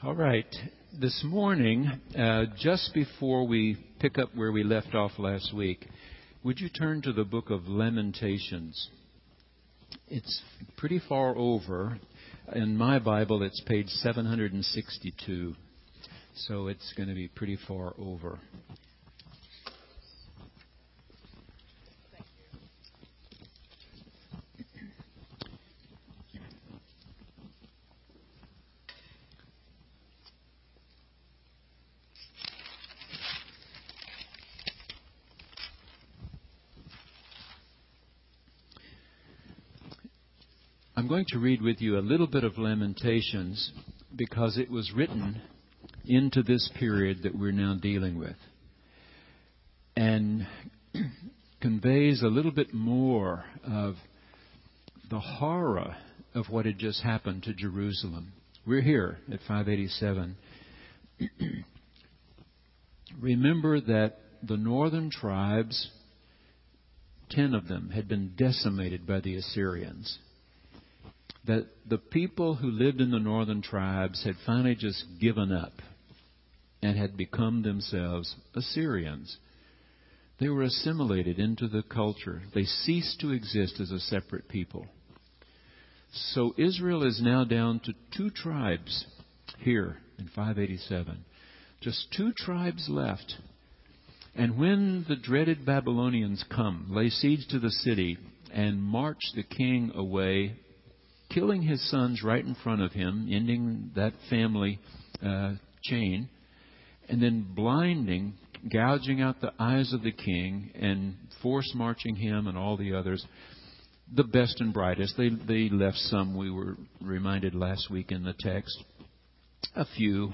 All right. This morning, just before we pick up where we left off last week, would you turn to the book of Lamentations? It's pretty far over. In my Bible, it's page 762. So it's going to be pretty far over. I'm going to read with you a little bit of Lamentations because it was written into this period that we're now dealing with and conveys a little bit more of the horror of what had just happened to Jerusalem. We're here at 587. Remember that the northern tribes, 10 of them, had been decimated by the Assyrians. That the people who lived in the northern tribes had finally just given up and had become themselves Assyrians. They were assimilated into the culture. They ceased to exist as a separate people. So Israel is now down to 2 tribes here in 587. Just 2 tribes left. And when the dreaded Babylonians come, lay siege to the city, and march the king away, killing his sons right in front of him, ending that family chain, and then blinding, gouging out the eyes of the king, and force marching him and all the others, the best and brightest. They left some, we were reminded last week in the text, a few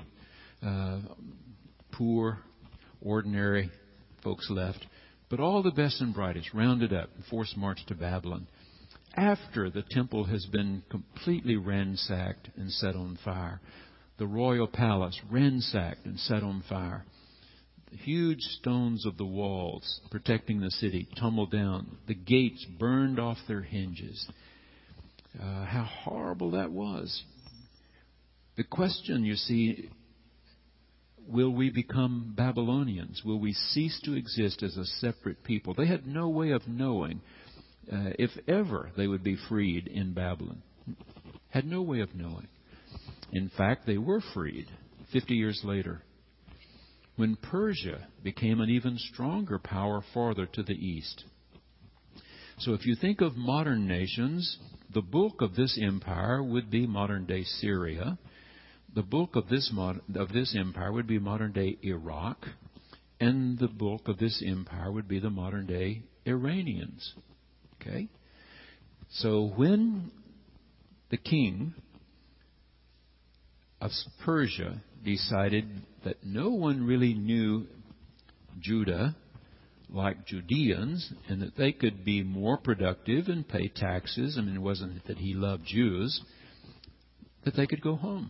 poor, ordinary folks left, but all the best and brightest rounded up and force marched to Babylon. After the temple has been completely ransacked and set on fire, the royal palace ransacked and set on fire, the huge stones of the walls protecting the city tumbled down, the gates burned off their hinges. How horrible that was. The question, you see, will we become Babylonians? Will we cease to exist as a separate people? They had no way of knowing if ever they would be freed in Babylon. Had no way of knowing. In fact, they were freed 50 years later when Persia became an even stronger power farther to the east. So if you think of modern nations, the bulk of this empire would be modern-day Syria. The bulk of this empire would be modern-day Iraq. And the bulk of this empire would be the modern-day Iranians. Okay? So when the king of Persia decided that no one really knew Judah like Judeans and that they could be more productive and pay taxes, I mean, it wasn't that he loved Jews, that they could go home.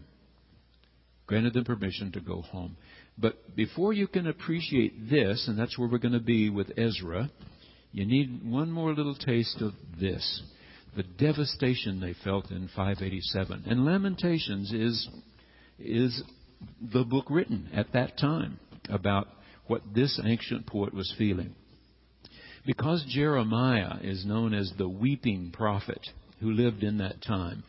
Granted them permission to go home. But before you can appreciate this, and that's where we're going to be with Ezra, you need one more little taste of this. The devastation they felt in 587. And Lamentations is the book written at that time about what this ancient poet was feeling. Because Jeremiah is known as the weeping prophet who lived in that time,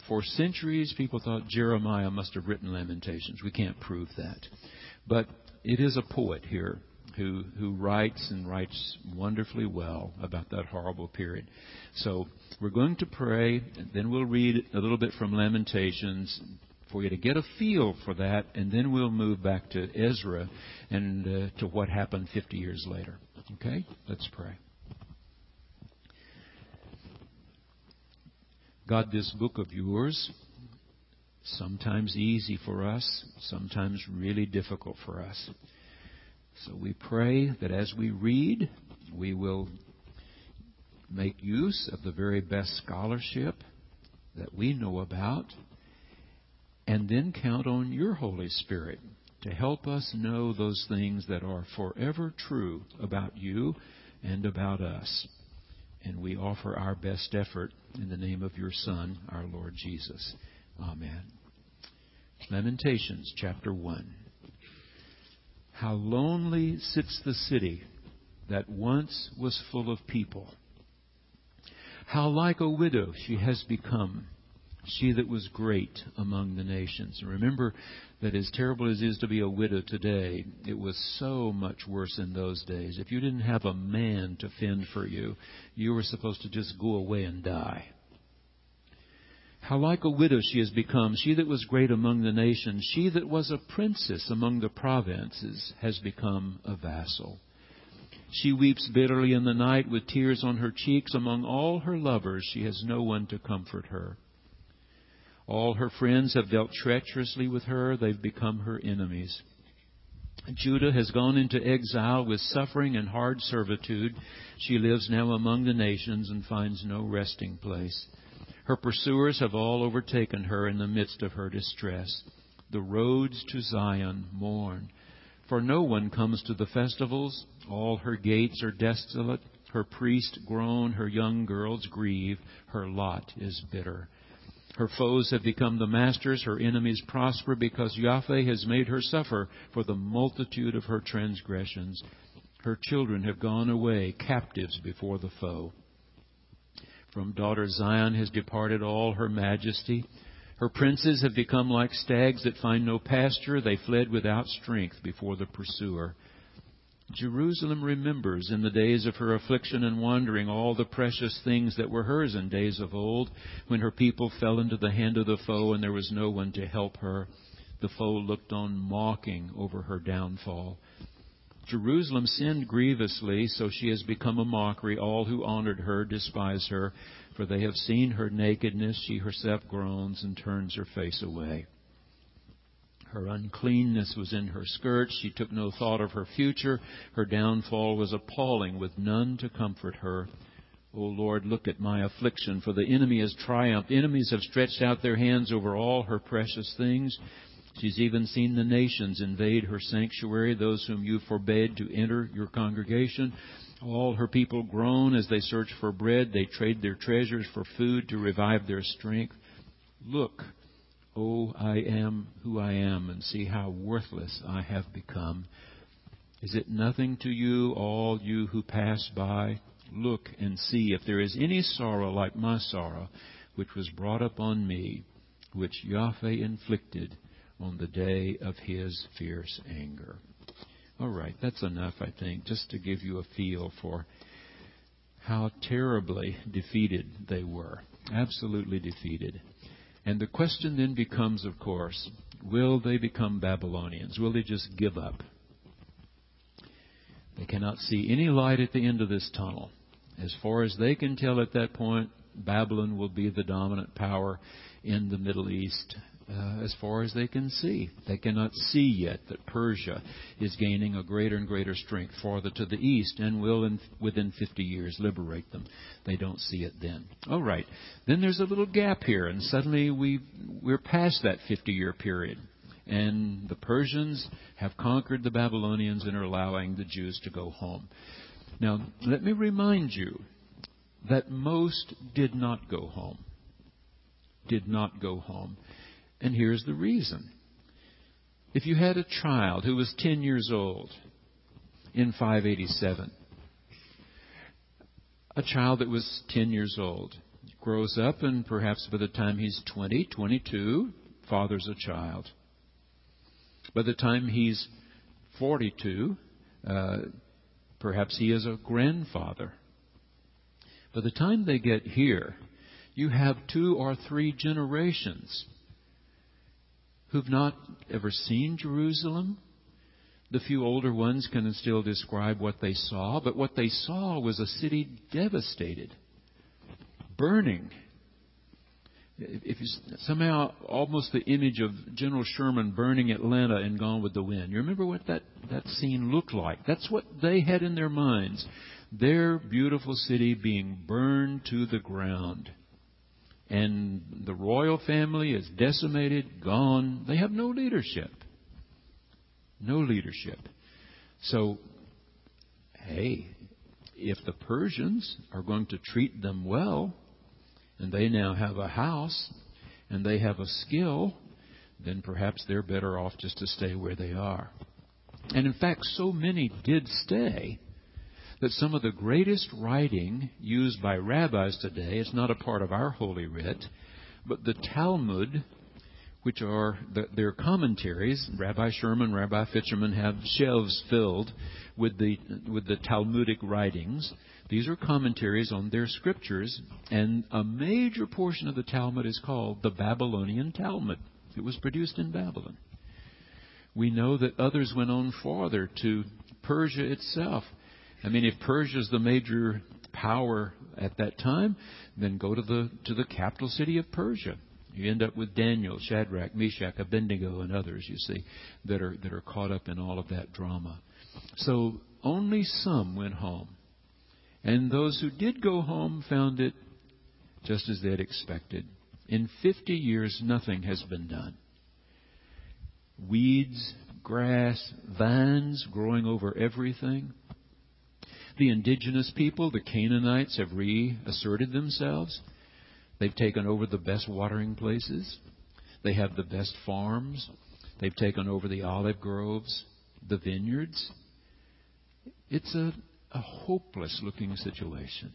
for centuries people thought Jeremiah must have written Lamentations. We can't prove that. But it is a poet here who writes and writes wonderfully well about that horrible period. So we're going to pray, and then we'll read a little bit from Lamentations for you to get a feel for that, and then we'll move back to Ezra and to what happened 50 years later. Okay? Let's pray. God, this book of yours, sometimes easy for us, sometimes really difficult for us. So we pray that as we read, we will make use of the very best scholarship that we know about, and then count on your Holy Spirit to help us know those things that are forever true about you and about us. And we offer our best effort in the name of your Son, our Lord Jesus. Amen. Lamentations chapter 1. How lonely sits the city that once was full of people. How like a widow she has become, she that was great among the nations. And remember that as terrible as it is to be a widow today, it was so much worse in those days. If you didn't have a man to fend for you, you were supposed to just go away and die. How like a widow she has become, she that was great among the nations, she that was a princess among the provinces has become a vassal. She weeps bitterly in the night with tears on her cheeks. Among all her lovers she has no one to comfort her. All her friends have dealt treacherously with her. They've become her enemies. Judah has gone into exile with suffering and hard servitude. She lives now among the nations and finds no resting place. Her pursuers have all overtaken her in the midst of her distress. The roads to Zion mourn, for no one comes to the festivals. All her gates are desolate. Her priests groan, her young girls grieve. Her lot is bitter. Her foes have become the masters. Her enemies prosper because Yahweh has made her suffer for the multitude of her transgressions. Her children have gone away captives before the foe. From daughter Zion has departed all her majesty. Her princes have become like stags that find no pasture. They fled without strength before the pursuer. Jerusalem remembers in the days of her affliction and wandering all the precious things that were hers in days of old, when her people fell into the hand of the foe and there was no one to help her. The foe looked on mocking over her downfall. Jerusalem sinned grievously, so she has become a mockery. All who honored her despise her, for they have seen her nakedness. She herself groans and turns her face away. Her uncleanness was in her skirts. She took no thought of her future. Her downfall was appalling, with none to comfort her. O Lord, look at my affliction, for the enemy has triumphed. Enemies have stretched out their hands over all her precious things. She's even seen the nations invade her sanctuary, those whom you forbade to enter your congregation. All her people groan as they search for bread. They trade their treasures for food to revive their strength. Look, O I am who I am, and see how worthless I have become. Is it nothing to you, all you who pass by? Look and see if there is any sorrow like my sorrow, which was brought upon me, which Yahweh inflicted on the day of His fierce anger. All right, that's enough, I think, just to give you a feel for how terribly defeated they were. Absolutely defeated. And the question then becomes, of course, will they become Babylonians? Will they just give up? They cannot see any light at the end of this tunnel. As far as they can tell at that point, Babylon will be the dominant power in the Middle East. As far as they can see. They cannot see yet that Persia is gaining a greater and greater strength farther to the east and will, within 50 years, liberate them. They don't see it then. All right. Then there's a little gap here, and suddenly we're past that 50-year period. And the Persians have conquered the Babylonians and are allowing the Jews to go home. Now, let me remind you that most did not go home. Did not go home. And here's the reason. If you had a child who was 10 years old in 587, a child that was 10 years old grows up, and perhaps by the time he's 20, 22, fathers a child. By the time he's 42, perhaps he is a grandfather. By the time they get here, you have 2 or 3 generations who've not ever seen Jerusalem. The few older ones can still describe what they saw, but what they saw was a city devastated, burning. If you somehow almost the image of General Sherman burning Atlanta in Gone with the Wind. You remember what that scene looked like? That's what they had in their minds. Their beautiful city being burned to the ground. And the royal family is decimated, gone. They have no leadership. No leadership. So, hey, if the Persians are going to treat them well, and they now have a house, and they have a skill, then perhaps they're better off just to stay where they are. And in fact, so many did stay that some of the greatest writing used by rabbis today, it's not a part of our Holy Writ, but the Talmud, which are their commentaries. Rabbi Sherman, Rabbi Fitcherman have shelves filled with the Talmudic writings. These are commentaries on their scriptures, and a major portion of the Talmud is called the Babylonian Talmud. It was produced in Babylon. We know that others went on farther to Persia itself. I mean, if Persia is the major power at that time, then go to the capital city of Persia. You end up with Daniel, Shadrach, Meshach, Abednego, and others, you see, that are caught up in all of that drama. So only some went home. And those who did go home found it just as they had expected. In 50 years, nothing has been done. Weeds, grass, vines growing over everything. The indigenous people, the Canaanites, have reasserted themselves. They've taken over the best watering places. They have the best farms. They've taken over the olive groves, the vineyards. It's a hopeless-looking situation.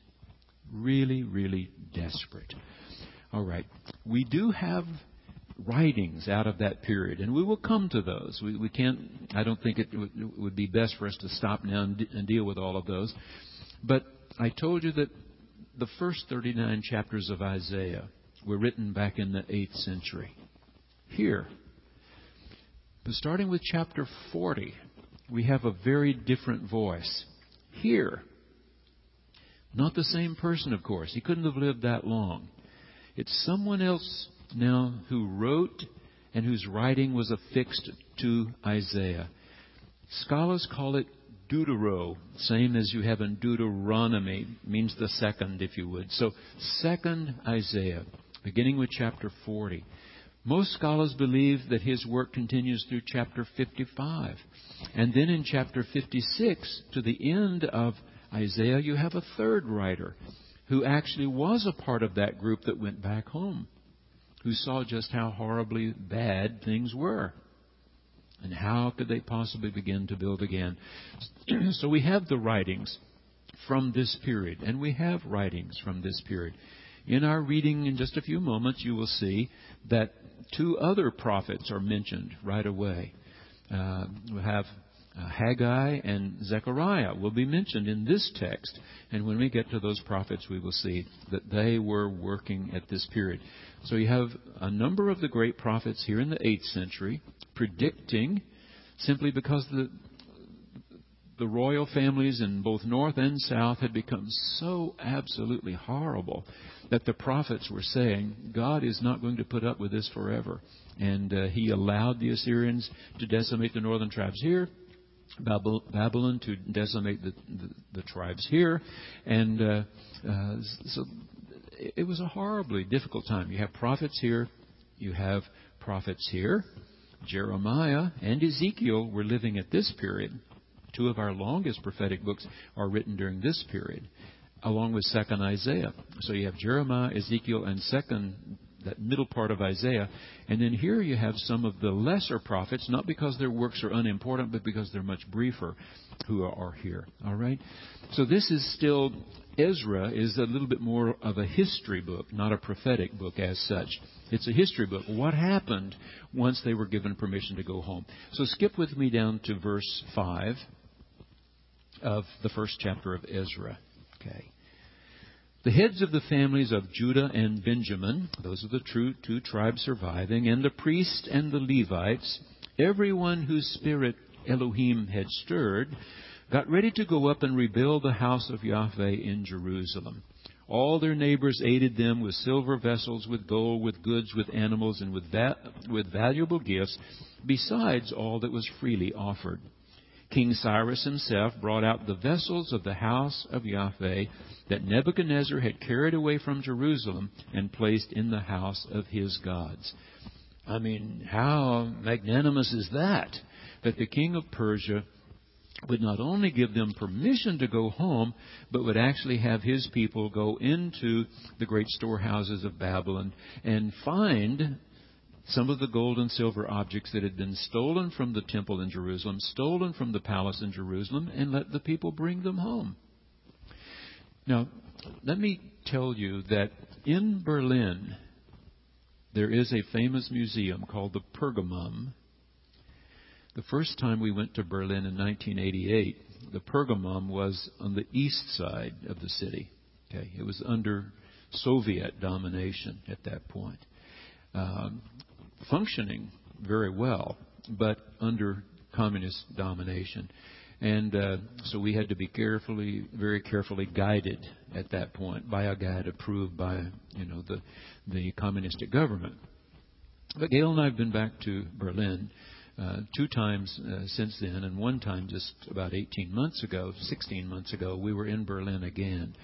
Really, really desperate. All right. We do have writings out of that period, and we will come to those. We can't. I don't think it would be best for us to stop now and deal with all of those. But I told you that the first 39 chapters of Isaiah were written back in the 8th century. Here, but starting with chapter 40, we have a very different voice. Here, not the same person, of course. He couldn't have lived that long. It's someone else now who wrote and whose writing was affixed to Isaiah. Scholars call it Deutero, same as you have in Deuteronomy, means the second, if you would. So, second Isaiah, beginning with chapter 40. Most scholars believe that his work continues through chapter 55. And then in chapter 56, to the end of Isaiah, you have a third writer who actually was a part of that group that went back home, who saw just how horribly bad things were. And how could they possibly begin to build again? So we have the writings from this period, and we have writings from this period. In our reading in just a few moments, you will see that two other prophets are mentioned right away. We'll have Haggai and Zechariah will be mentioned in this text. And when we get to those prophets, we will see that they were working at this period. So you have a number of the great prophets here in the 8th century predicting, simply because the royal families in both north and south had become so absolutely horrible that the prophets were saying, God is not going to put up with this forever. And he allowed the Assyrians to decimate the northern tribes here, Babylon to decimate the tribes here. And so it was a horribly difficult time. You have prophets here. You have prophets here. Jeremiah and Ezekiel were living at this period. Two of our longest prophetic books are written during this period, along with 2nd Isaiah. So you have Jeremiah, Ezekiel, and 2nd, that middle part of Isaiah. And then here you have some of the lesser prophets, not because their works are unimportant, but because they're much briefer, who are here. All right? So this is still, Ezra is a little bit more of a history book, not a prophetic book as such. It's a history book. What happened once they were given permission to go home? So skip with me down to verse 5 of the first chapter of Ezra. Okay. The heads of the families of Judah and Benjamin, those are the two tribes surviving, and the priests and the Levites, everyone whose spirit Elohim had stirred, got ready to go up and rebuild the house of Yahweh in Jerusalem. All their neighbors aided them with silver vessels, with gold, with goods, with animals, and with valuable gifts, besides all that was freely offered. King Cyrus himself brought out the vessels of the house of Yahweh that Nebuchadnezzar had carried away from Jerusalem and placed in the house of his gods. I mean, how magnanimous is that? That the king of Persia would not only give them permission to go home, but would actually have his people go into the great storehouses of Babylon and find some of the gold and silver objects that had been stolen from the temple in Jerusalem, stolen from the palace in Jerusalem, and let the people bring them home. Now, let me tell you that in Berlin, there is a famous museum called the Pergamum. The first time we went to Berlin in 1988, the Pergamum was on the east side of the city. Okay, it was under Soviet domination at that point. Functioning very well, but under communist domination. And so we had to be very carefully guided at that point by a guide approved by, the communistic government. But Gail and I have been back to Berlin 2 times since then, and one time just about 16 months ago, we were in Berlin again.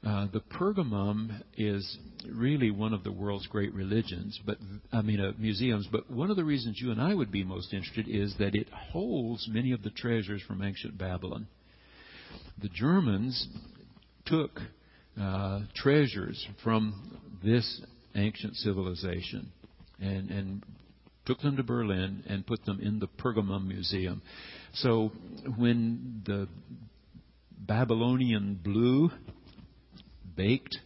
The Pergamum is really one of the world's great museums. But one of the reasons you and I would be most interested is that it holds many of the treasures from ancient Babylon. The Germans took treasures from this ancient civilization and took them to Berlin and put them in the Pergamum Museum. So when the Babylonian blue baked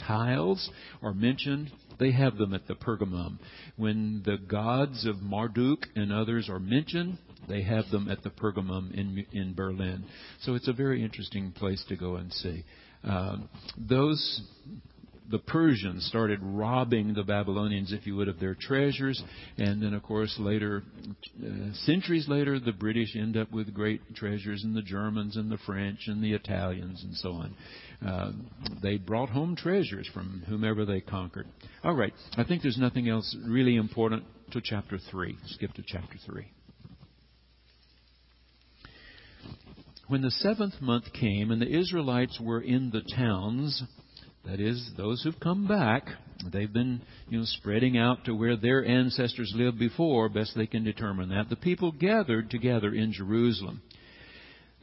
tiles are mentioned, they have them at the Pergamum. When the gods of Marduk and others are mentioned, they have them at the Pergamum in Berlin. So it's a very interesting place to go and see. The Persians started robbing the Babylonians, if you would, of their treasures. And then, of course, later, centuries later, the British end up with great treasures, and the Germans and the French and the Italians and so on. They brought home treasures from whomever they conquered. All right. I think there's nothing else really important to chapter 3. Skip to chapter 3. When the 7th month came and the Israelites were in the towns, that is, those who've come back, they've been, spreading out to where their ancestors lived before, best they can determine that. The people gathered together in Jerusalem.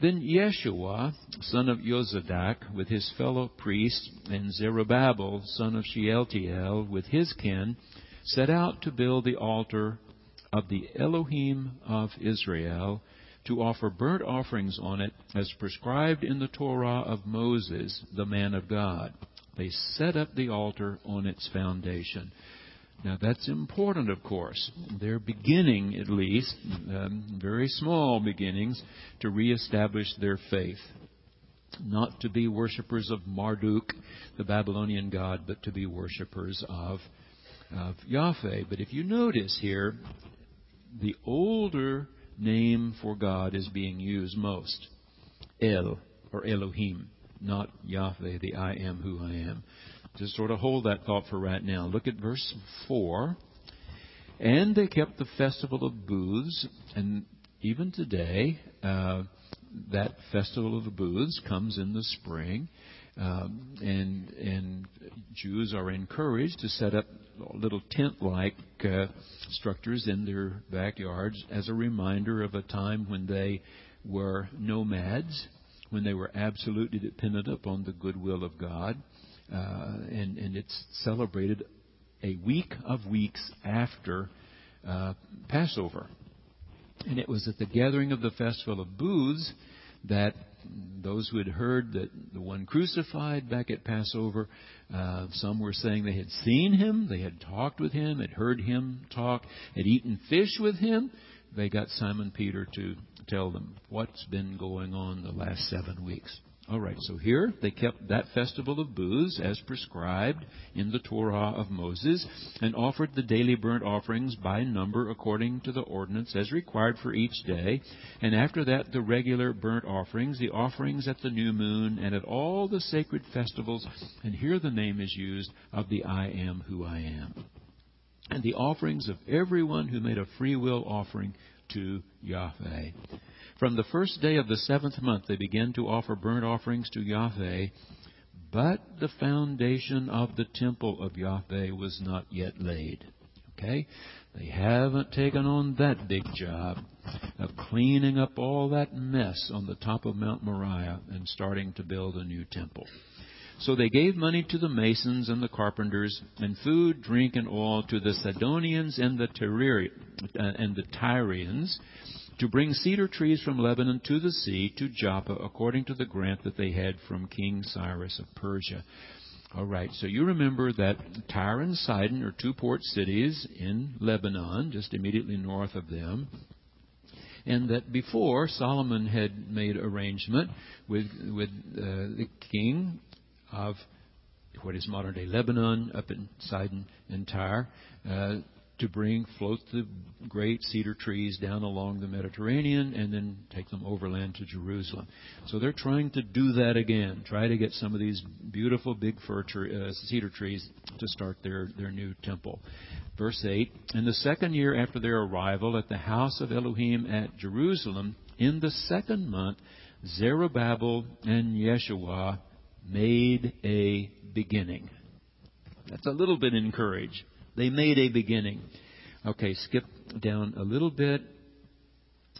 Then Yeshua, son of Yozadak, with his fellow priests, and Zerubbabel, son of Shealtiel, with his kin, set out to build the altar of the Elohim of Israel, to offer burnt offerings on it, as prescribed in the Torah of Moses, the man of God. They set up the altar on its foundation. Now, that's important, of course. They're beginning, at least, very small beginnings, to reestablish their faith. Not to be worshippers of Marduk, the Babylonian god, but to be worshippers of Yahweh. But if you notice here, the older name for God is being used most. El, or Elohim. Not Yahweh, the I am who I am. Just sort of hold that thought for right now. Look at verse 4. And they kept the festival of booths, and even today, that festival of the booths comes in the spring, and Jews are encouraged to set up little tent-like structures in their backyards as a reminder of a time when they were nomads, when they were absolutely dependent upon the goodwill of God. And it's celebrated a week of weeks after Passover. And it was at the gathering of the Festival of Booths that those who had heard that the one crucified back at Passover, some were saying they had seen him, they had talked with him, had heard him talk, had eaten fish with him. They got Simon Peter to tell them what's been going on the last 7 weeks. All right, so here they kept that festival of booths as prescribed in the Torah of Moses, and offered the daily burnt offerings by number according to the ordinance as required for each day. And after that, the regular burnt offerings, the offerings at the new moon, and at all the sacred festivals. And here the name is used of the I am who I am. And the offerings of everyone who made a free will offering to Yahweh. From the first day of the 7th month, they began to offer burnt offerings to Yahweh, but the foundation of the temple of Yahweh was not yet laid. Okay? They haven't taken on that big job of cleaning up all that mess on the top of Mount Moriah and starting to build a new temple. So they gave money to the masons and the carpenters, and food, drink, and oil to the Sidonians and the Tyrians, to bring cedar trees from Lebanon to the sea, to Joppa, according to the grant that they had from King Cyrus of Persia. All right, so you remember that Tyre and Sidon are two port cities in Lebanon, just immediately north of them. And that before, Solomon had made arrangement with the king of what is modern-day Lebanon, up in Sidon and Tyre, to float the great cedar trees down along the Mediterranean and then take them overland to Jerusalem. So they're trying to do that again, try to get some of these beautiful big cedar trees to start their new temple. Verse 8, in the second year after their arrival at the house of Elohim at Jerusalem, in the second month, Zerubbabel and Yeshua made a beginning. That's a little bit encouraged. They made a beginning. Okay, skip down a little bit,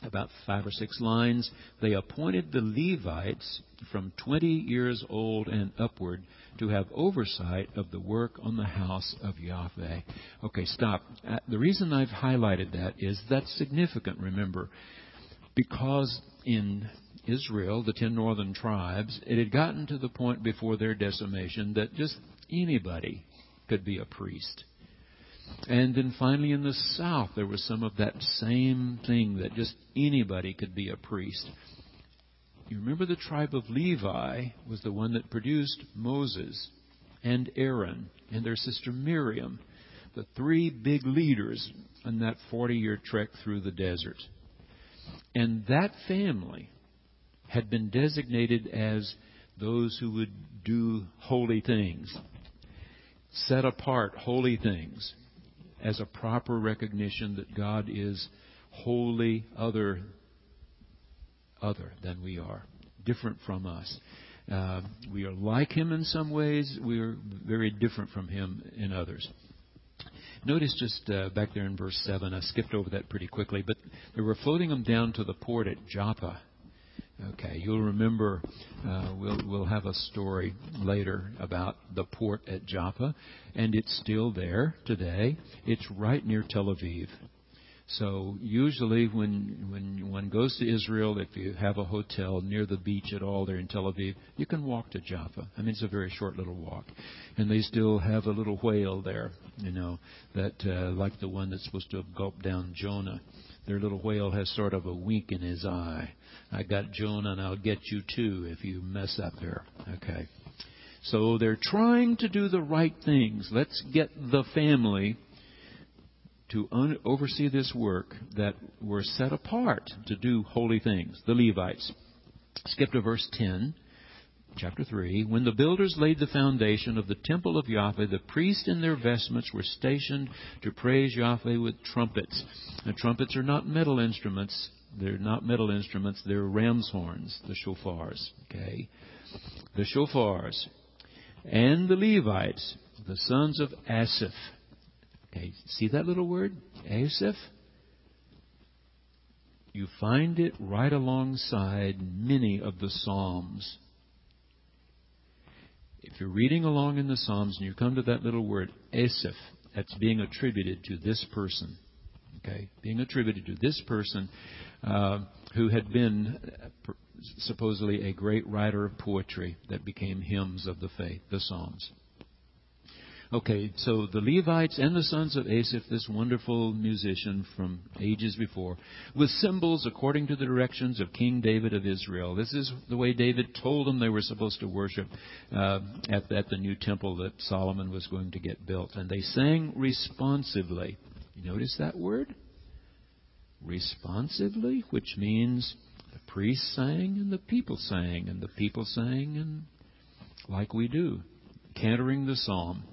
about 5 or 6 lines. They appointed the Levites from 20 years old and upward to have oversight of the work on the house of Yahweh. Okay, stop. The reason I've highlighted that is that's significant, remember, because in Israel, the 10 northern tribes, it had gotten to the point before their decimation that just anybody could be a priest. And then finally in the south, there was some of that same thing, that just anybody could be a priest. You remember the tribe of Levi was the one that produced Moses and Aaron and their sister Miriam, the 3 big leaders on that 40-year trek through the desert. And that family had been designated as those who would do holy things, set apart holy things, as a proper recognition that God is wholly other than we are, different from us. We are like Him in some ways. We are very different from Him in others. Notice just back there in verse 7, I skipped over that pretty quickly, but they were floating them down to the port at Joppa. Okay, you'll remember we'll have a story later about the port at Joppa, and it's still there today. It's right near Tel Aviv. So usually when one goes to Israel, if you have a hotel near the beach at all there in Tel Aviv, you can walk to Joppa. I mean, it's a very short little walk. And they still have a little whale there, that like the one that's supposed to have gulped down Jonah. Their little whale has sort of a wink in his eye. I got Jonah, and I'll get you too if you mess up here. Okay. So they're trying to do the right things. Let's get the family to oversee this work that were set apart to do holy things, the Levites. Skip to verse 10. Chapter 3, when the builders laid the foundation of the temple of Yahweh, the priests in their vestments were stationed to praise Yahweh with trumpets. The trumpets are not metal instruments. They're not metal instruments. They're ram's horns, the shofars. Okay? The shofars. And the Levites, the sons of Asaph. Okay, see that little word? Asaph? You find it right alongside many of the Psalms. If you're reading along in the Psalms and you come to that little word, Asaph, that's being attributed to this person. Okay, being attributed to this person who had been supposedly a great writer of poetry that became hymns of the faith, the Psalms. Okay, so the Levites and the sons of Asaph, this wonderful musician from ages before, with cymbals according to the directions of King David of Israel. This is the way David told them they were supposed to worship at the new temple that Solomon was going to get built. And they sang responsively. You notice that word? Responsively, which means the priests sang and the people sang, and the people sang and like we do, cantering the psalm.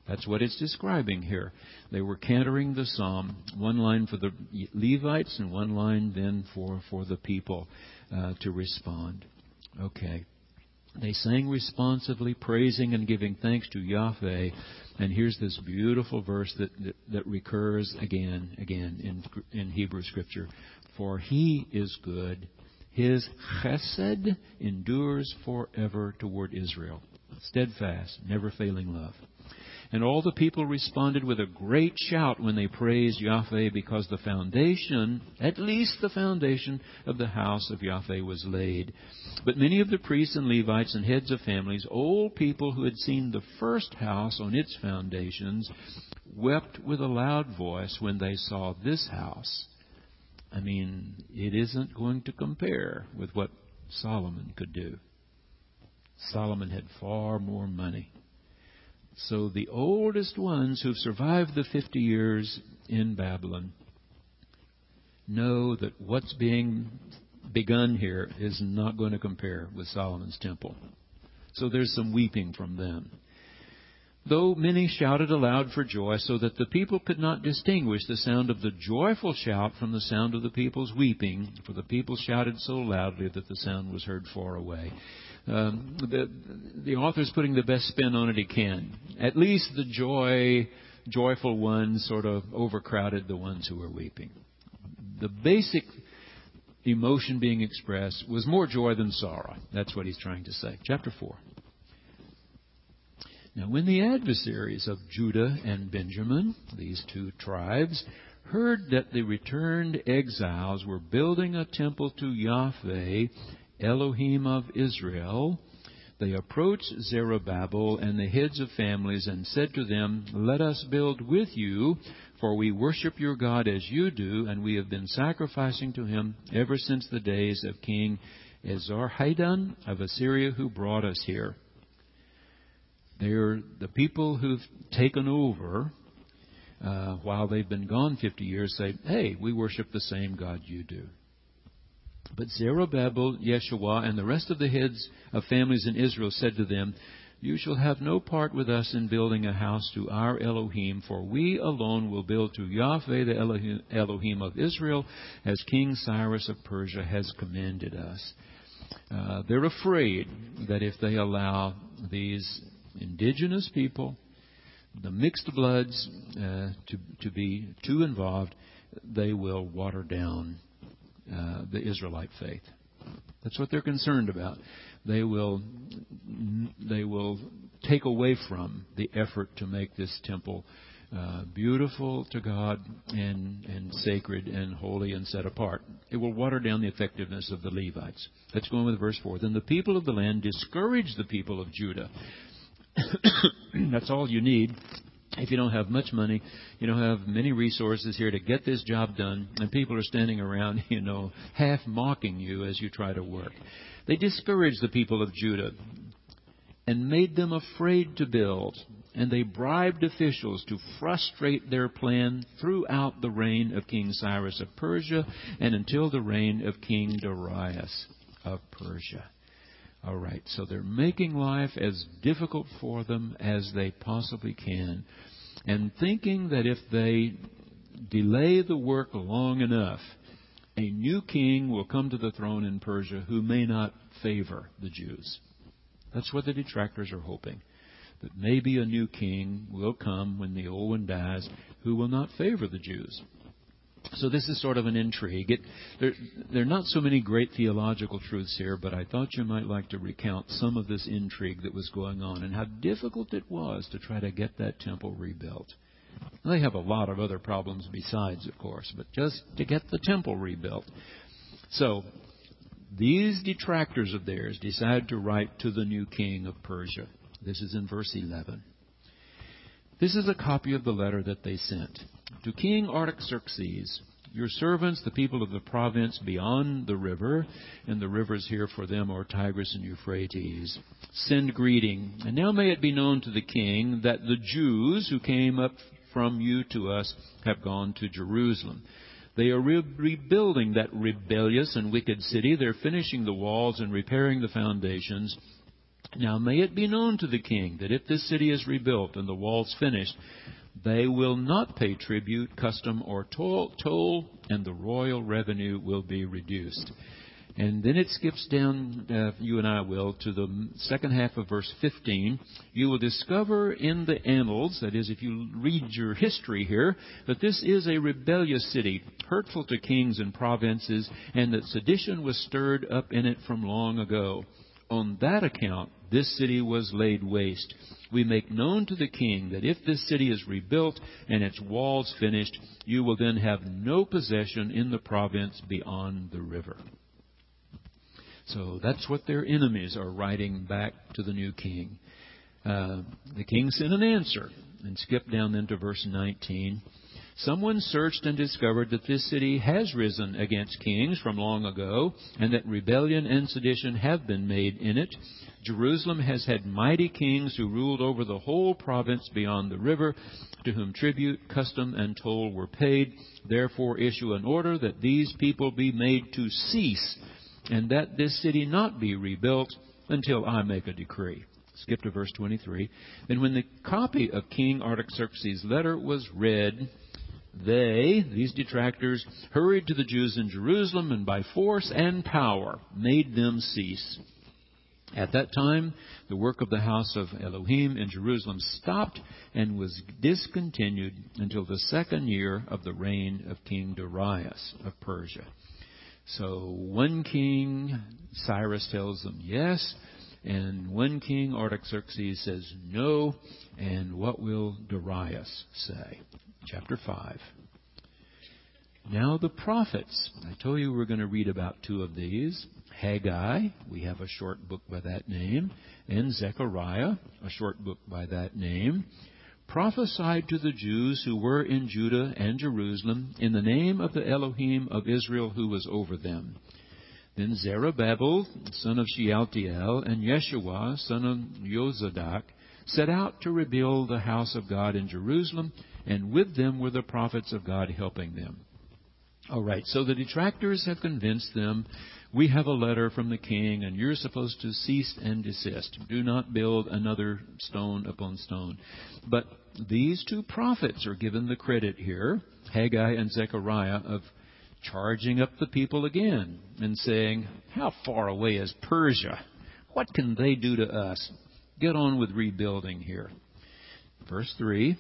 That's what it's describing here. They were cantering the psalm, one line for the Levites and one line then for the people to respond. Okay. They sang responsively, praising and giving thanks to Yahweh. And here's this beautiful verse that recurs again in Hebrew Scripture. For He is good. His chesed endures forever toward Israel. steadfast, never failing love. And all the people responded with a great shout when they praised Yahweh, because the foundation, at least the foundation of the house of Yahweh was laid. But many of the priests and Levites and heads of families, old people who had seen the first house on its foundations, wept with a loud voice when they saw this house. I mean, it isn't going to compare with what Solomon could do. Solomon had far more money. So the oldest ones who've survived the 50 years in Babylon know that what's being begun here is not going to compare with Solomon's temple. So there's some weeping from them. Though many shouted aloud for joy, so that the people could not distinguish the sound of the joyful shout from the sound of the people's weeping, for the people shouted so loudly that the sound was heard far away. The author's putting the best spin on it he can. At least the joyful ones sort of overcrowded the ones who were weeping. The basic emotion being expressed was more joy than sorrow. That's what he's trying to say. Chapter 4. Now, when the adversaries of Judah and Benjamin, these two tribes, heard that the returned exiles were building a temple to Yahweh, Elohim of Israel, they approached Zerubbabel and the heads of families and said to them, "Let us build with you, for we worship your God as you do, and we have been sacrificing to him ever since the days of King Esarhaddon of Assyria, who brought us here." They're the people who've taken over while they've been gone 50 years say, "Hey, we worship the same God you do." But Zerubbabel, Yeshua, and the rest of the heads of families in Israel said to them, "You shall have no part with us in building a house to our Elohim, for we alone will build to Yahweh, the Elohim of Israel, as King Cyrus of Persia has commanded us." They're afraid that if they allow these indigenous people, the mixed bloods, to be too involved, they will water down the Israelite faith. That's what they're concerned about. They will take away from the effort to make this temple beautiful to God and sacred and holy and set apart. It will water down the effectiveness of the Levites. Let's go on with verse 4. Then the people of the land discouraged the people of Judah. That's all you need. If you don't have much money, you don't have many resources here to get this job done, and people are standing around, half mocking you as you try to work. They discouraged the people of Judah and made them afraid to build, and they bribed officials to frustrate their plan throughout the reign of King Cyrus of Persia and until the reign of King Darius of Persia. All right, so they're making life as difficult for them as they possibly can, and thinking that if they delay the work long enough, a new king will come to the throne in Persia who may not favor the Jews. That's what the detractors are hoping, that maybe a new king will come when the old one dies who will not favor the Jews. So this is sort of an intrigue. There are not so many great theological truths here, but I thought you might like to recount some of this intrigue that was going on and how difficult it was to try to get that temple rebuilt. They have a lot of other problems besides, of course, but just to get the temple rebuilt. So these detractors of theirs decide to write to the new king of Persia. This is in verse 11. This is a copy of the letter that they sent. To King Artaxerxes, your servants, the people of the province beyond the river, and the rivers here for them are Tigris and Euphrates, send greeting. And now may it be known to the king that the Jews who came up from you to us have gone to Jerusalem. They are rebuilding that rebellious and wicked city. They're finishing the walls and repairing the foundations. Now may it be known to the king that if this city is rebuilt and the walls finished, they will not pay tribute, custom, or toll, and the royal revenue will be reduced. And then it skips down, you and I will, to the second half of verse 15. You will discover in the annals, that is, if you read your history here, that this is a rebellious city, hurtful to kings and provinces, and that sedition was stirred up in it from long ago. On that account, this city was laid waste. We make known to the king that if this city is rebuilt and its walls finished, you will then have no possession in the province beyond the river." So that's what their enemies are writing back to the new king. The king sent an answer, and skip down then to verse 19. "Someone searched and discovered that this city has risen against kings from long ago, and that rebellion and sedition have been made in it. Jerusalem has had mighty kings who ruled over the whole province beyond the river, to whom tribute, custom, and toll were paid. Therefore issue an order that these people be made to cease, and that this city not be rebuilt until I make a decree." Skip to verse 23. "Then when the copy of King Artaxerxes' letter was read, these detractors, hurried to the Jews in Jerusalem and by force and power made them cease. At that time, the work of the house of Elohim in Jerusalem stopped and was discontinued until the 2nd year of the reign of King Darius of Persia." So one king, Cyrus, tells them yes, and one king, Artaxerxes, says no. And what will Darius say? Chapter 5. "Now the prophets," I told you we're going to read about 2 of these. Haggai, we have a short book by that name, and Zechariah, a short book by that name, "prophesied to the Jews who were in Judah and Jerusalem in the name of the Elohim of Israel who was over them. Then Zerubbabel, son of Shealtiel, and Yeshua, son of Jozadak, set out to rebuild the house of God in Jerusalem, and with them were the prophets of God helping them." All right, so the detractors have convinced them, we have a letter from the king, and you're supposed to cease and desist. Do not build another stone upon stone. But these 2 prophets are given the credit here, Haggai and Zechariah, of charging up the people again and saying, how far away is Persia? What can they do to us? Get on with rebuilding here. Verse 3,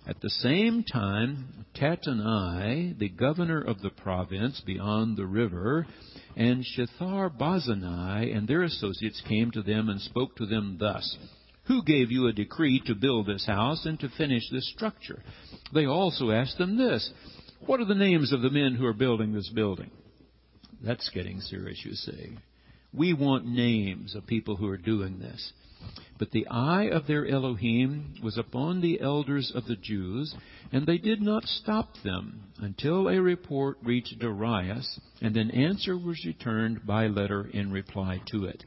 "At the same time, Tattenai, the governor of the province beyond the river, and Shethar-Bozenai and their associates came to them and spoke to them thus, 'Who gave you a decree to build this house and to finish this structure?' They also asked them this, 'What are the names of the men who are building this building?'" That's getting serious, you see. We want names of people who are doing this. "But the eye of their Elohim was upon the elders of the Jews, and they did not stop them until a report reached Darius, and an answer was returned by letter in reply to it.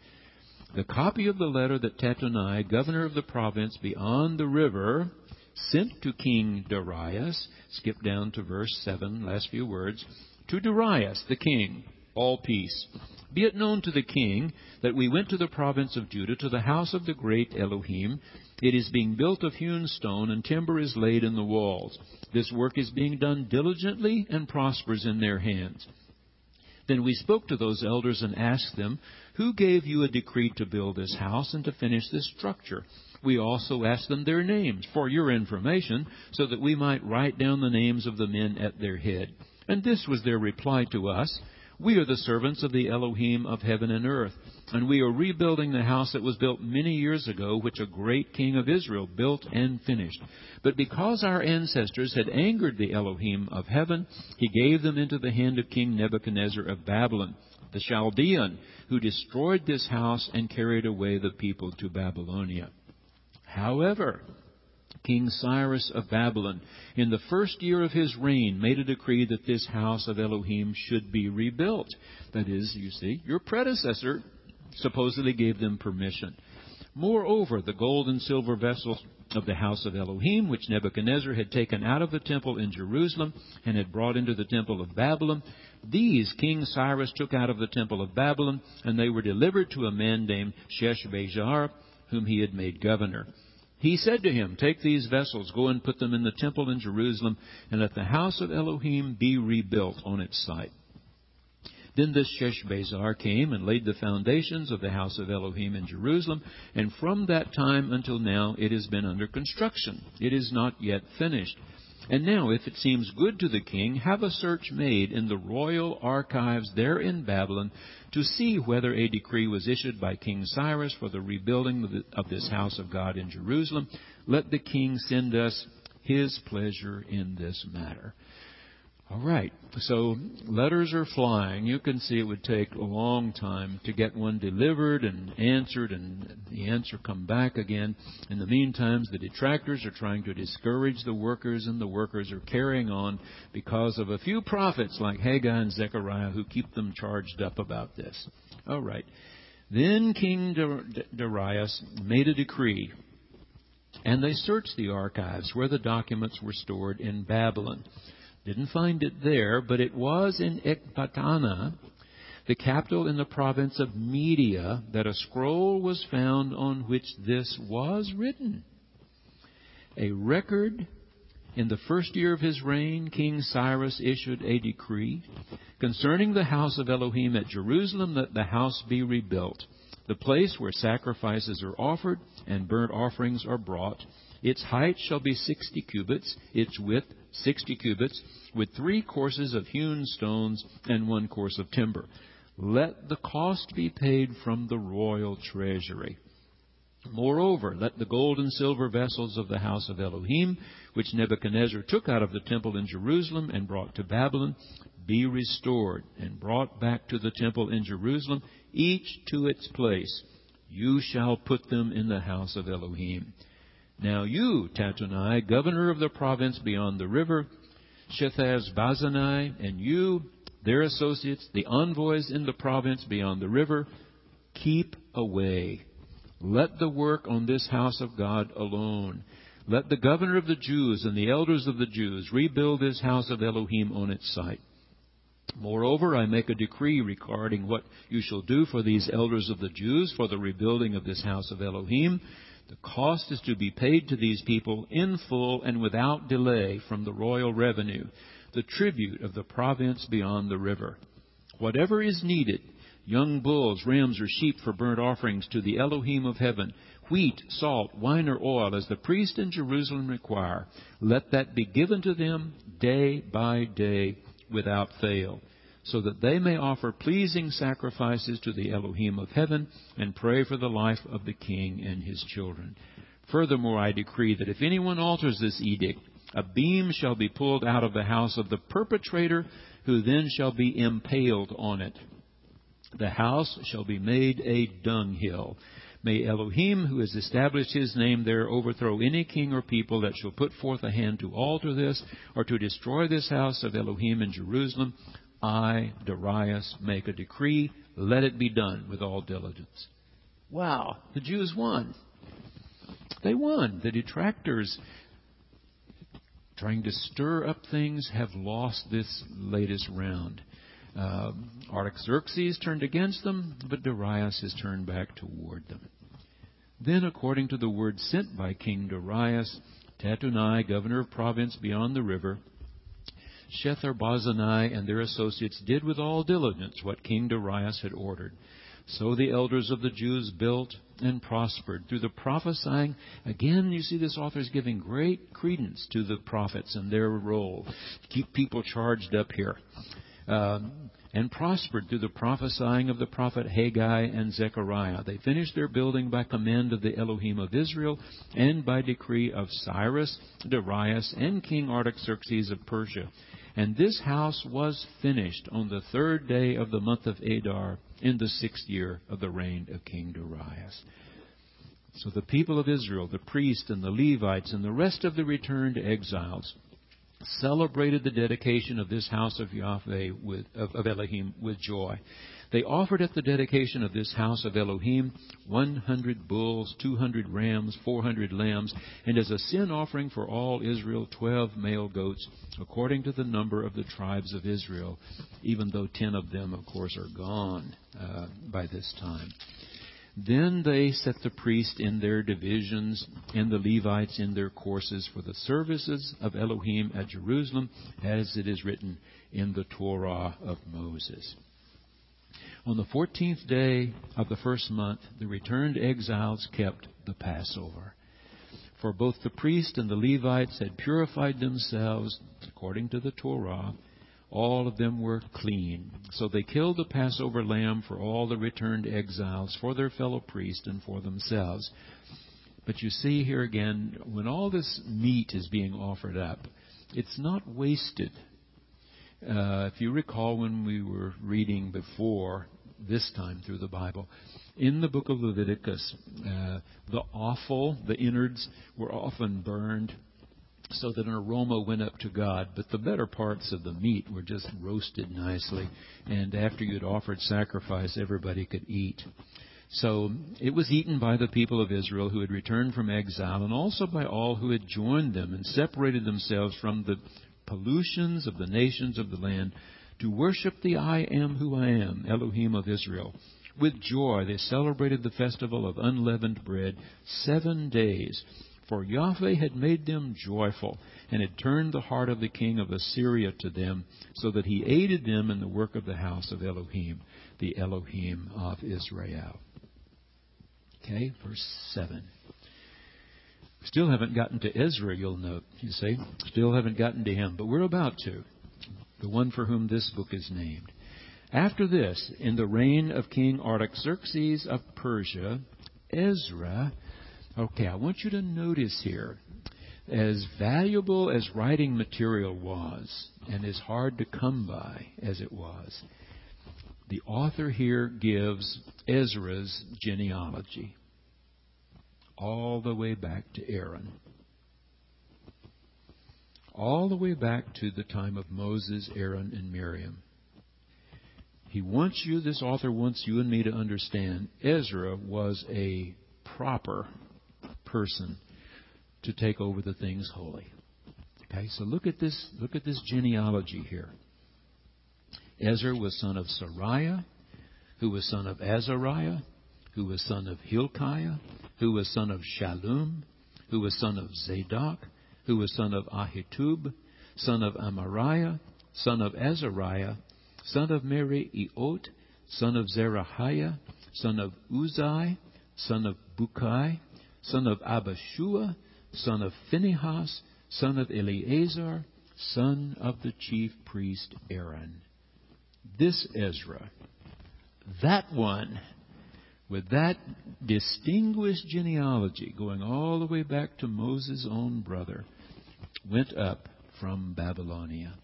The copy of the letter that Tattenai, governor of the province beyond the river, sent to King Darius," skip down to verse 7, last few words, "to Darius the king, all peace. Be it known to the king that we went to the province of Judah, to the house of the great Elohim. It is being built of hewn stone, and timber is laid in the walls. This work is being done diligently and prospers in their hands. Then we spoke to those elders and asked them, 'Who gave you a decree to build this house and to finish this structure?' We also asked them their names for your information, so that we might write down the names of the men at their head. And this was their reply to us: 'We are the servants of the Elohim of heaven and earth, and we are rebuilding the house that was built many years ago, which a great king of Israel built and finished. But because our ancestors had angered the Elohim of heaven, he gave them into the hand of King Nebuchadnezzar of Babylon, the Chaldean, who destroyed this house and carried away the people to Babylonia. However, King Cyrus of Babylon, in the 1st year of his reign, made a decree that this house of Elohim should be rebuilt.'" That is, you see, your predecessor supposedly gave them permission. "Moreover, the gold and silver vessels of the house of Elohim, which Nebuchadnezzar had taken out of the temple in Jerusalem and had brought into the temple of Babylon, these King Cyrus took out of the temple of Babylon, and they were delivered to a man named Sheshbazzar, whom he had made governor. He said to him, 'Take these vessels, go and put them in the temple in Jerusalem, and let the house of Elohim be rebuilt on its site.' Then this Sheshbazzar came and laid the foundations of the house of Elohim in Jerusalem, and from that time until now it has been under construction. It is not yet finished. And now, if it seems good to the king, have a search made in the royal archives there in Babylon to see whether a decree was issued by King Cyrus for the rebuilding of this house of God in Jerusalem. Let the king send us his pleasure in this matter. All right, so letters are flying. You can see it would take a long time to get one delivered and answered and the answer come back again. In the meantime, the detractors are trying to discourage the workers, and the workers are carrying on because of a few prophets like Haggai and Zechariah who keep them charged up about this. All right, then King Darius made a decree, and they searched the archives where the documents were stored in Babylon. Didn't find it there, but it was in Ecbatana, the capital in the province of Media, that a scroll was found on which this was written. A record: in the first year of his reign, King Cyrus issued a decree concerning the house of Elohim at Jerusalem, that the house be rebuilt, the place where sacrifices are offered and burnt offerings are brought. Its height shall be 60 cubits, its width 60 cubits, with 3 courses of hewn stones and 1 course of timber. Let the cost be paid from the royal treasury. Moreover, let the gold and silver vessels of the house of Elohim, which Nebuchadnezzar took out of the temple in Jerusalem and brought to Babylon, be restored and brought back to the temple in Jerusalem, each to its place. You shall put them in the house of Elohim. Now you, Tattenai, governor of the province beyond the river, Shethaz-Bazanai, and you, their associates, the envoys in the province beyond the river, keep away. Let the work on this house of God alone. Let the governor of the Jews and the elders of the Jews rebuild this house of Elohim on its site. Moreover, I make a decree regarding what you shall do for these elders of the Jews for the rebuilding of this house of Elohim. The cost is to be paid to these people in full and without delay from the royal revenue, the tribute of the province beyond the river. Whatever is needed, young bulls, rams, or sheep for burnt offerings to the Elohim of heaven, wheat, salt, wine, or oil, as the priest in Jerusalem require, let that be given to them day by day without fail, so that they may offer pleasing sacrifices to the Elohim of heaven and pray for the life of the king and his children. Furthermore, I decree that if anyone alters this edict, a beam shall be pulled out of the house of the perpetrator, who then shall be impaled on it. The house shall be made a dunghill. May Elohim, who has established his name there, overthrow any king or people that shall put forth a hand to alter this or to destroy this house of Elohim in Jerusalem. I, Darius, make a decree. Let it be done with all diligence. Wow, the Jews won. They won. The detractors, trying to stir up things, have lost this latest round. Artaxerxes turned against them, but Darius has turned back toward them. Then, according to the word sent by King Darius, Tattenai, governor of province beyond the river, Shethar-Bazanai and their associates did with all diligence what King Darius had ordered. So the elders of the Jews built and prospered through the prophesying. Again, you see this author is giving great credence to the prophets and their role. Keep people charged up here. And prospered through the prophesying of the prophet Haggai and Zechariah. They finished their building by command of the Elohim of Israel and by decree of Cyrus, Darius, and King Artaxerxes of Persia. And this house was finished on the 3rd day of the month of Adar in the 6th year of the reign of King Darius. So the people of Israel, the priests and the Levites and the rest of the returned exiles, celebrated the dedication of this house of Yahweh of Elohim with joy. They offered at the dedication of this house of Elohim 100 bulls, 200 rams, 400 lambs, and as a sin offering for all Israel 12 male goats, according to the number of the tribes of Israel, even though 10 of them, of course, are gone by this time. Then they set the priests in their divisions and the Levites in their courses for the services of Elohim at Jerusalem, as it is written in the Torah of Moses. On the 14th day of the first month, the returned exiles kept the Passover. For both the priest and the Levites had purified themselves according to the Torah. All of them were clean. So they killed the Passover lamb for all the returned exiles, for their fellow priests, and for themselves. But you see here again, when all this meat is being offered up, it's not wasted. If you recall when we were reading before this time through the Bible, in the book of Leviticus, the offal, the innards, were often burned so that an aroma went up to God. But the better parts of the meat were just roasted nicely. And after you'd offered sacrifice, everybody could eat. So it was eaten by the people of Israel who had returned from exile, and also by all who had joined them and separated themselves from the pollutions of the nations of the land to worship the I am who I am, Elohim of Israel. With joy they celebrated the festival of unleavened bread 7 days. For Yahweh had made them joyful, and had turned the heart of the king of Assyria to them, so that he aided them in the work of the house of Elohim, the Elohim of Israel. Okay, verse 7. Still haven't gotten to Ezra, you'll note, you see. Still haven't gotten to him, but we're about to. The one for whom this book is named. After this, in the reign of King Artaxerxes of Persia, Ezra... Okay, I want you to notice here, as valuable as writing material was, and as hard to come by as it was, the author here gives Ezra's genealogy all the way back to Aaron. All the way back to the time of Moses, Aaron, and Miriam. This author wants you and me to understand, Ezra was a proper person to take over the things holy. Okay, so look at this genealogy here. Ezra was son of Sariah, who was son of Azariah, who was son of Hilkiah, who was son of Shallum, who was son of Zadok, who was son of Ahitub, son of Amariah, son of Azariah, son of Meriiot, son of Zerahiah, son of Uzai, son of Bukai, son of Abishua, son of Phinehas, son of Eleazar, son of the chief priest Aaron. This Ezra, that one, with that distinguished genealogy going all the way back to Moses' own brother, went up from Babylonia.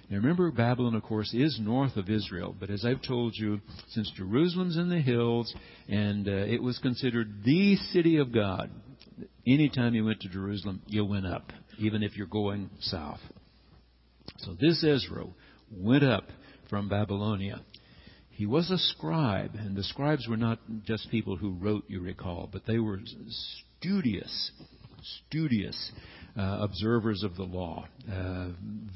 Now remember, Babylon, of course, is north of Israel. But as I've told you, since Jerusalem's in the hills, and it was considered the city of God, anytime you went to Jerusalem, you went up, even if you're going south. So this Ezra went up from Babylonia. He was a scribe, and the scribes were not just people who wrote, you recall, but they were studious observers of the law,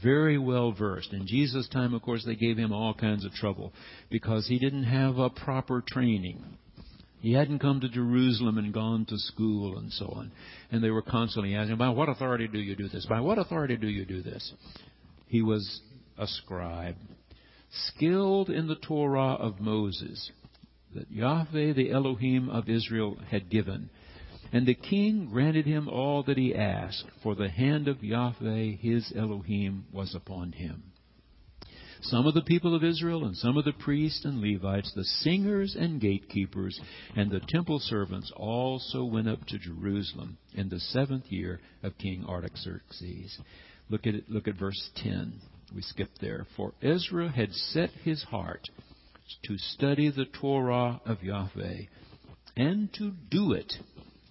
very well versed. In Jesus' time, of course, they gave him all kinds of trouble because he didn't have a proper training. He hadn't come to Jerusalem and gone to school and so on. And they were constantly asking, by what authority do you do this? By what authority do you do this? He was a scribe, skilled in the Torah of Moses, that Yahweh, the Elohim of Israel, had given. And the king granted him all that he asked, for the hand of Yahweh, his Elohim, was upon him. Some of the people of Israel and some of the priests and Levites, the singers and gatekeepers, and the temple servants also went up to Jerusalem in the 7th year of King Artaxerxes. Look at verse 10. We skipped there. For Ezra had set his heart to study the Torah of Yahweh, and to do it,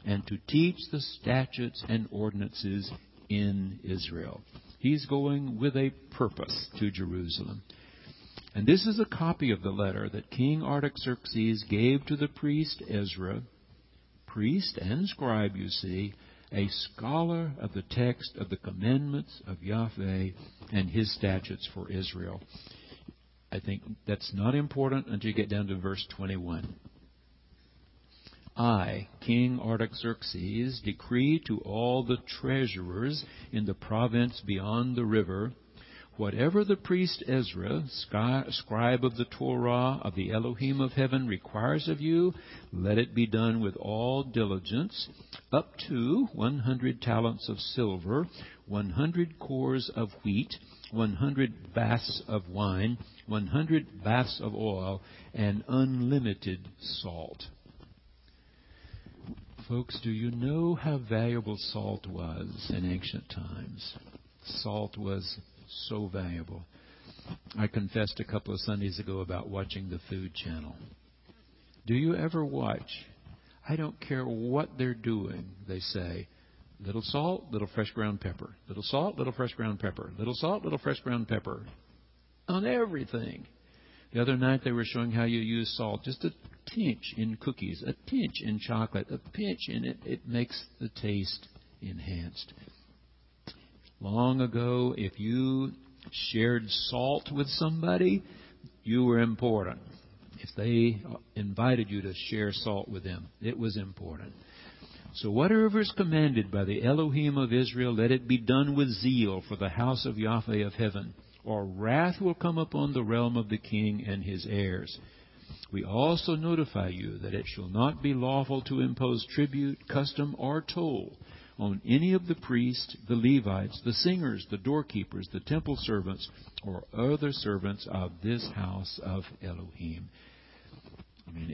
and to teach the statutes and ordinances in Israel. He's going with a purpose to Jerusalem. And this is a copy of the letter that King Artaxerxes gave to the priest Ezra, priest and scribe, you see, a scholar of the text of the commandments of Yahweh and his statutes for Israel. I think that's not important until you get down to verse 21. I, King Artaxerxes, decree to all the treasurers in the province beyond the river, Whatever the priest Ezra, scribe of the Torah of the Elohim of heaven, requires of you, let it be done with all diligence, up to 100 talents of silver, 100 cores of wheat, 100 baths of wine, 100 baths of oil, and unlimited salt. Folks, do you know how valuable salt was in ancient times? Salt was so valuable. I confessed a couple of Sundays ago about watching the Food Channel. Do you ever watch? I don't care what they're doing, they say, little salt, little fresh ground pepper. Little salt, little fresh ground pepper. Little salt, little fresh ground pepper. On everything. The other night they were showing how you use salt. Just a pinch in cookies, a pinch in chocolate, a pinch in it. It makes the taste enhanced. Long ago, if you shared salt with somebody, you were important. If they invited you to share salt with them, it was important. So whatever is commanded by the Elohim of Israel, let it be done with zeal for the house of Yahweh of heaven, or wrath will come upon the realm of the king and his heirs. We also notify you that it shall not be lawful to impose tribute, custom, or toll on any of the priests, the Levites, the singers, the doorkeepers, the temple servants, or other servants of this house of Elohim.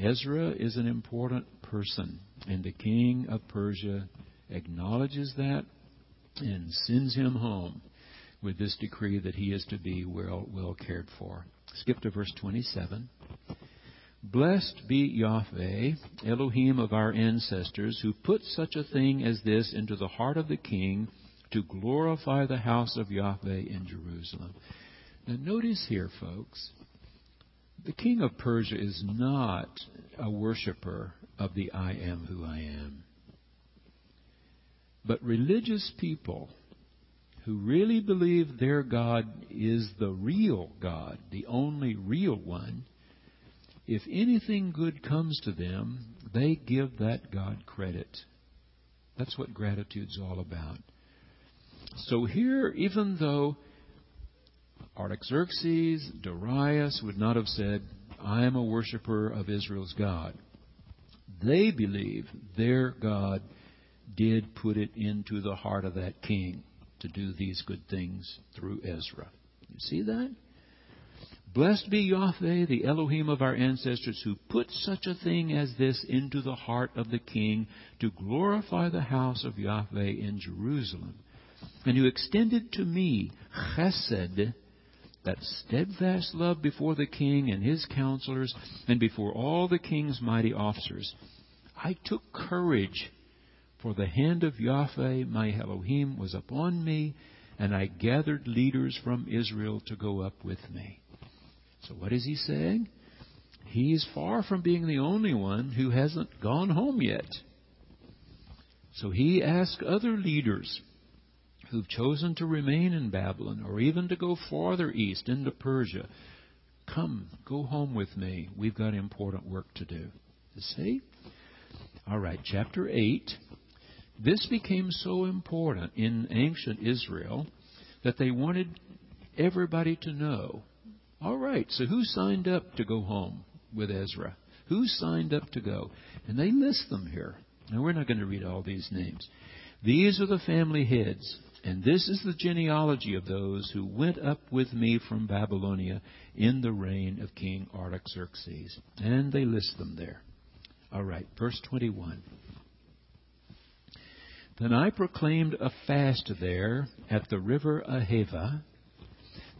Ezra is an important person, and the king of Persia acknowledges that and sends him home with this decree that he is to be well cared for. Skip to verse 27. Blessed be Yahweh, Elohim of our ancestors, who put such a thing as this into the heart of the king to glorify the house of Yahweh in Jerusalem. Now notice here, folks, the king of Persia is not a worshiper of the I am who I am. But religious people who really believe their God is the real God, the only real one, if anything good comes to them, they give that God credit. That's what gratitude's all about. So here, even though Artaxerxes, Darius would not have said, I am a worshiper of Israel's God, they believe their God did put it into the heart of that king to do these good things through Ezra. You see that? Blessed be Yahweh, the Elohim of our ancestors, who put such a thing as this into the heart of the king to glorify the house of Yahweh in Jerusalem, and who extended to me chesed, that steadfast love before the king and his counselors and before all the king's mighty officers. I took courage, for the hand of Yahweh, my Elohim, was upon me, and I gathered leaders from Israel to go up with me. So what is he saying? He's far from being the only one who hasn't gone home yet. So he asked other leaders who've chosen to remain in Babylon or even to go farther east into Persia, come, go home with me. We've got important work to do. You see? All right, chapter 8. This became so important in ancient Israel that they wanted everybody to know. All right, so who signed up to go home with Ezra? Who signed up to go? And they list them here. Now, we're not going to read all these names. These are the family heads, and this is the genealogy of those who went up with me from Babylonia in the reign of King Artaxerxes. And they list them there. All right, verse 21. Then I proclaimed a fast there at the river Ahava,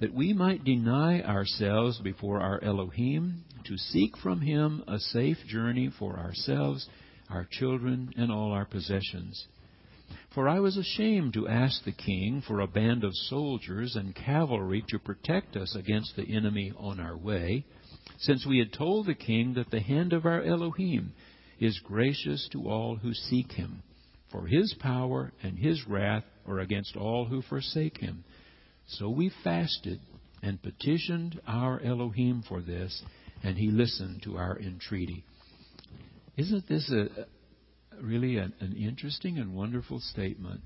that we might deny ourselves before our Elohim, to seek from him a safe journey for ourselves, our children, and all our possessions. For I was ashamed to ask the king for a band of soldiers and cavalry to protect us against the enemy on our way, since we had told the king that the hand of our Elohim is gracious to all who seek him, for his power and his wrath are against all who forsake him. So we fasted and petitioned our Elohim for this, and he listened to our entreaty. Isn't this really an interesting and wonderful statement?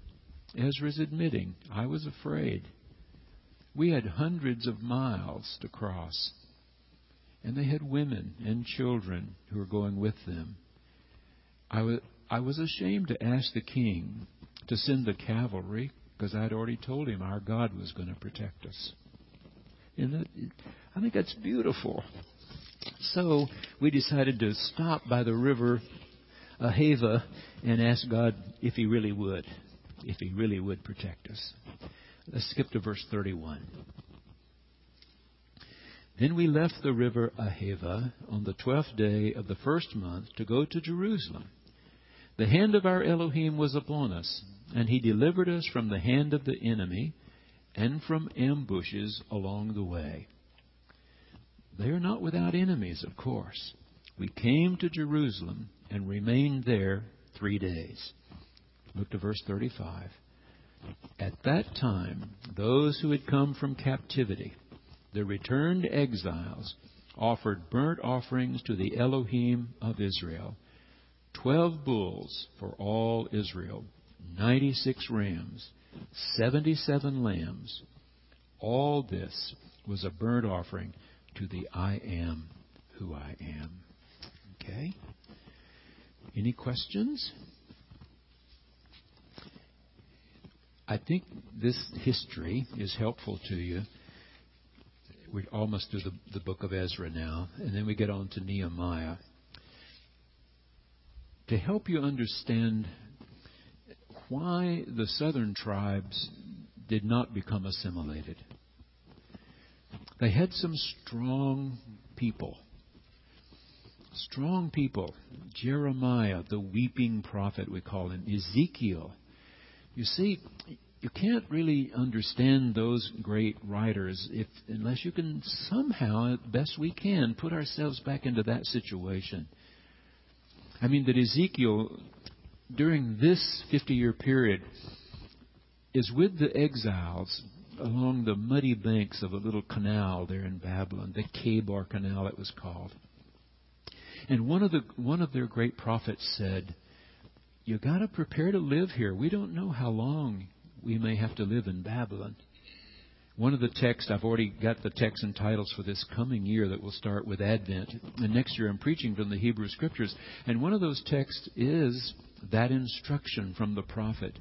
Ezra's admitting, I was afraid. We had hundreds of miles to cross. And they had women and children who were going with them. I was ashamed to ask the king to send the cavalry, because I'd already told him our God was going to protect us. And I think that's beautiful. So we decided to stop by the river Ahava and ask God if He really would protect us. Let's skip to verse 31. Then we left the river Ahava on the 12th day of the first month to go to Jerusalem. The hand of our Elohim was upon us, and He delivered us from the hand of the enemy and from ambushes along the way. They are not without enemies, of course. We came to Jerusalem and remained there 3 days. Look to verse 35. At that time, those who had come from captivity, the returned exiles, offered burnt offerings to the Elohim of Israel, 12 bulls for all Israel, 96 rams, 77 lambs. All this was a burnt offering to the I Am who I am. Okay? Any questions? I think this history is helpful to you. We almost do the book of Ezra now, and then we get on to Nehemiah. To help you understand why the southern tribes did not become assimilated. They had some strong people. Strong people. Jeremiah, the weeping prophet, we call him. Ezekiel. You see, you can't really understand those great writers unless you can somehow, best we can, put ourselves back into that situation. I mean, that Ezekiel, during this 50-year period, is with the exiles along the muddy banks of a little canal there in Babylon, the Kebar Canal it was called. And one of their great prophets said, "You got to prepare to live here. We don't know how long we may have to live in Babylon." One of the texts, I've already got the texts and titles for this coming year that will start with Advent. And next year I'm preaching from the Hebrew Scriptures. And one of those texts is that instruction from the prophet.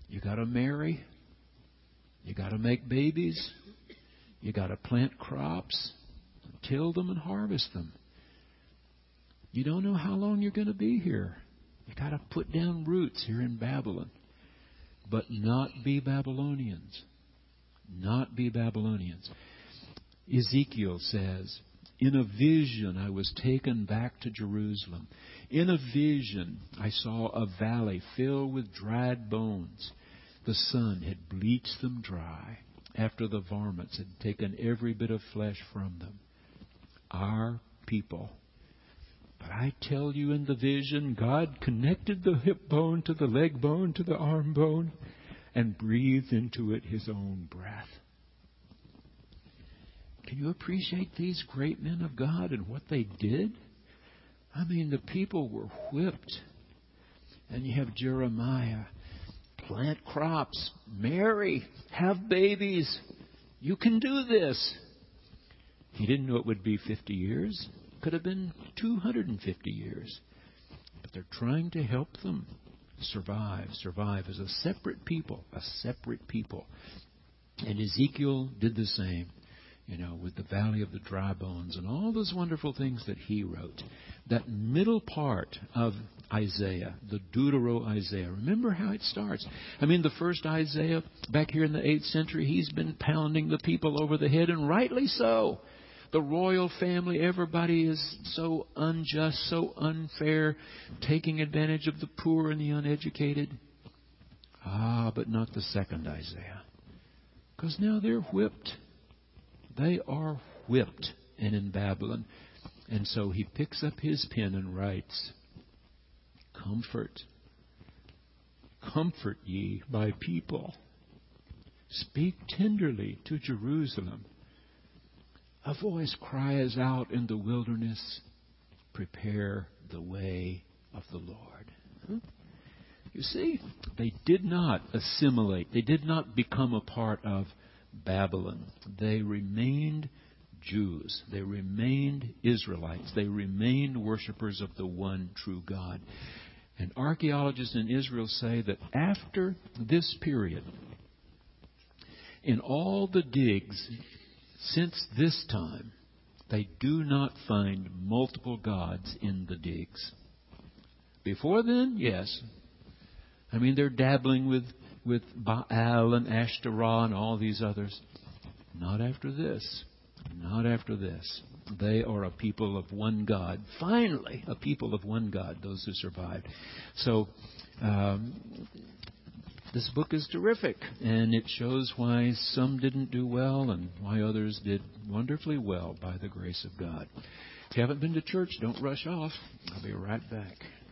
You got to marry. You got to make babies. You got to plant crops, till them and harvest them. You don't know how long you're going to be here. You got to put down roots here in Babylon. But not be Babylonians. Not be Babylonians. Ezekiel says, "In a vision I was taken back to Jerusalem. In a vision I saw a valley filled with dried bones. The sun had bleached them dry after the varmints had taken every bit of flesh from them." Our people. But I tell you, in the vision, God connected the hip bone to the leg bone to the arm bone and breathed into it His own breath. Can you appreciate these great men of God and what they did? I mean, the people were whipped. And you have Jeremiah. Plant crops. Marry. Have babies. You can do this. He didn't know it would be 50 years. Could have been 250 years. But they're trying to help them survive as a separate people. And Ezekiel did the same, with the valley of the dry bones and all those wonderful things that he wrote. That middle part of Isaiah, the Deutero-Isaiah, remember how it starts. I mean, the first Isaiah, back here in the 8th century, he's been pounding the people over the head, and rightly so. The royal family, everybody is so unjust, so unfair, taking advantage of the poor and the uneducated. But not the second Isaiah. Because now they're whipped. They are whipped and in Babylon. And so he picks up his pen and writes, "Comfort ye my people. Speak tenderly to Jerusalem. A voice cries out in the wilderness, prepare the way of the Lord." You see, they did not assimilate. They did not become a part of Babylon. They remained Jews. They remained Israelites. They remained worshipers of the one true God. And archaeologists in Israel say that after this period, in all the digs since this time, they do not find multiple gods in the digs. Before then, yes. I mean, they're dabbling with Baal and Ashtoreth and all these others. Not after this. Not after this. They are a people of one God. Finally, a people of one God, those who survived. So, this book is terrific, and it shows why some didn't do well and why others did wonderfully well by the grace of God. If you haven't been to church, don't rush off. I'll be right back.